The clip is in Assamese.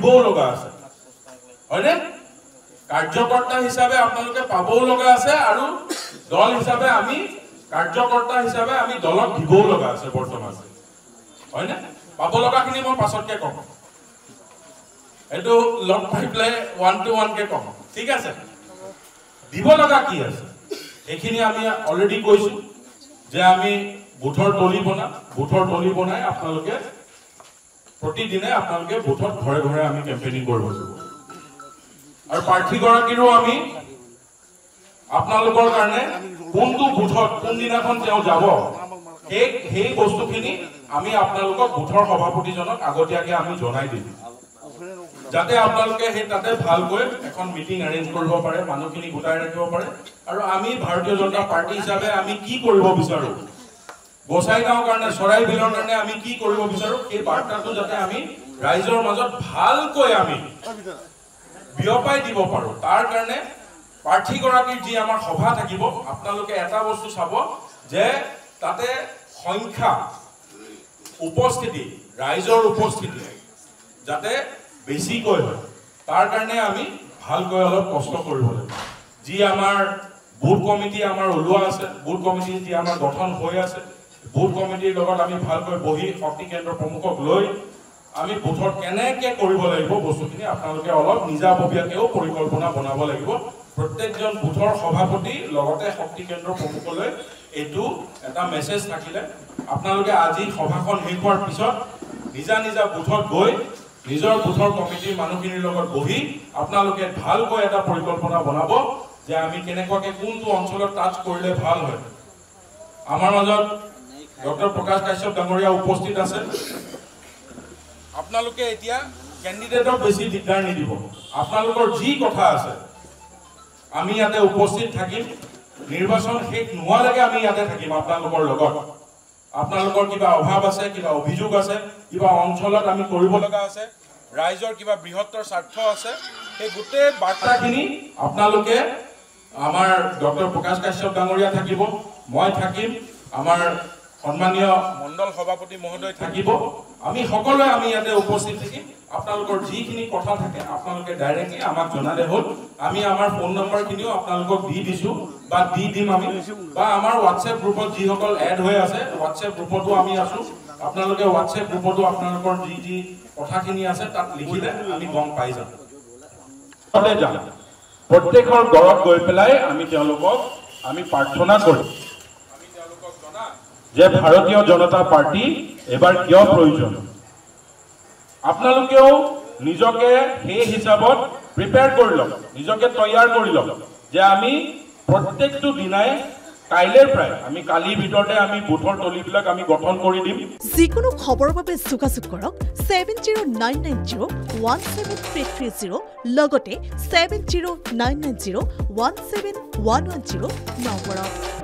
দিবও লগা আছে হয়নে কাৰ্যকৰ্তা হিচাপে আপোনালোকে পাবও লগা আছে আৰু দল হিচাপে আমি কাৰ্যকৰ্তা হিচাপে আমি দলক দিবও লগা আছে বৰ্তমান হয়নে পাব লগাখিনি মই পাছতকে কম এটো লগ পাই প্লে 1 to 1 কে কম ঠিক আছে দিব লগা কি আছে এখিনি আমি অলৰেডি কৈছো যে আমি বুথৰ তলি বনাই আপোনালোকে প্ৰতিদিনে আপোনালোকে বুথত ঘৰে ঘৰে আমি কেম্পেইনিং কৰিব লাগিব আৰু প্ৰাৰ্থী গৰাকীৰো আমি আপোনালোকৰ কাৰণে কোনটো বুথত কোন দিনাখন তেওঁ যাব এই বস্তুখিনি আমি আপোনালোকক বুথৰ সভাপতিজনক আগতীয়াকৈ আমি জনাই দিম যাতে আপোনালোকে সেই তাতে ভালকৈ এখন মিটিং এৰেঞ্জ কৰিব পাৰে মানুহখিনি গোটাই ৰাখিব পাৰে আৰু আমি ভাৰতীয় জনতা পাৰ্টি হিচাপে আমি কি কৰিব বিচাৰো গোসাইগাঁওৰ কাৰণে চৰাইবিলৰ কাৰণে আমি কি কৰিব বিচাৰো এই বাৰ্তাটো যাতে আমি ৰাইজৰ মাজত ভালকৈ আমি বিয়পাই দিব পাৰো তাৰ কাৰণে প্ৰাৰ্থী গৰাকীৰ যি আমাৰ সভা থাকিব আপোনালোকে এটা বস্তু চাব যে তাতে সংখ্যা উপস্থিতি ৰাইজৰ উপস্থিতি যাতে বেছিকৈ হয় তাৰ কাৰণে আমি ভালকৈ অলপ কষ্ট কৰিব লাগিব যি আমাৰ বুথ কমিটি আমাৰ ওলোৱা আছে বুথ কমিটি যি আমাৰ গঠন হৈ আছে বুথ কমিটিৰ লগত আমি ভালকৈ বহি শক্তি কেন্দ্ৰ প্ৰমুখক লৈ আমি বুথত কেনেকৈ কৰিব লাগিব বস্তুখিনি আপোনালোকে অলপ নিজাববীয়াকৈও পৰিকল্পনা বনাব লাগিব প্ৰত্যেকজন বুথৰ সভাপতি লগতে শক্তি কেন্দ্ৰ প্ৰমুখলৈ এইটো এটা মেছেজ থাকিলে আপোনালোকে আজি সভাখন শেষ হোৱাৰ পিছত নিজা বুথত গৈ নিজৰ বুথৰ কমিটিৰ মানুহখিনিৰ লগত বহি আপোনালোকে ভালকৈ এটা পৰিকল্পনা বনাব যে আমি কেনেকুৱাকৈ কোনটো অঞ্চলত টাচ কৰিলে ভাল হয় আমাৰ মাজত ডক্টৰ প্ৰকাশ কাশ্যপ ডাঙৰীয়া উপস্থিত আছে আপোনালোকে এতিয়া কেণ্ডিডেটক বেছি দিগদাৰ নিদিব আপোনালোকৰ যি কথা আছে আমি ইয়াতে উপস্থিত থাকিম নিৰ্বাচন শেষ নোহোৱালৈকে আমি ইয়াতে থাকিম আপোনালোকৰ লগত আপোনালোকৰ কিবা অভাৱ আছে কিবা অভিযোগ আছে কিবা অঞ্চলত আমি কৰিব লগা আছে ৰাইজৰ কিবা বৃহত্তৰ স্বাৰ্থ আছে সেই গোটেই বাৰ্তাখিনি আপোনালোকে আমাৰ ডক্টৰ প্ৰকাশ কাশ্যপ ডাঙৰীয়া থাকিব মই থাকিম আমাৰ সন্মানীয় মণ্ডল সভাপতি মহোদয় থাকিব আমি সকলোৱে আমি ইয়াতে উপস্থিত থাকিম আপোনালোকৰ যিখিনি কথা থাকে আপোনালোকে ডাইৰেক্টলি আমাক জনালে হ'ল আমি আমাৰ ফোন নম্বৰখিনিও আপোনালোকক দি দিছোঁ বা দি দিম আমি বা আমাৰ হোৱাটছএপ গ্ৰুপত যিসকল এড হৈ আছে হোৱাটছএপ গ্ৰুপতো আমি আছোঁ আপোনালোকে হোৱাটছএপ গ্ৰুপতো আপোনালোকৰ যি কথাখিনি আছে তাত লিখিলে আমি গম পাই যাম প্ৰত্যেকৰ ঘৰত গৈ পেলাই আমি তেওঁলোকক আমি প্ৰাৰ্থনা কৰিম আমি তেওঁলোকক জনাম যে ভাৰতীয় জনতা পাৰ্টি এবাৰ কিয় প্ৰয়োজন আপোনালোকেও নিজকে সেই হিচাপত প্ৰিপেয়াৰ কৰি লওক নিজকে তৈয়াৰ কৰি লওক যে আমি প্ৰত্যেকটো দিনাই কাইলৈৰ পৰাই আমি কালিৰ ভিতৰতে আমি বুথৰ তলিবিলাক আমি গঠন কৰি দিম যিকোনো খবৰৰ বাবে যোগাযোগ কৰক 7099017330 লগতে 7099017110 নম্বৰত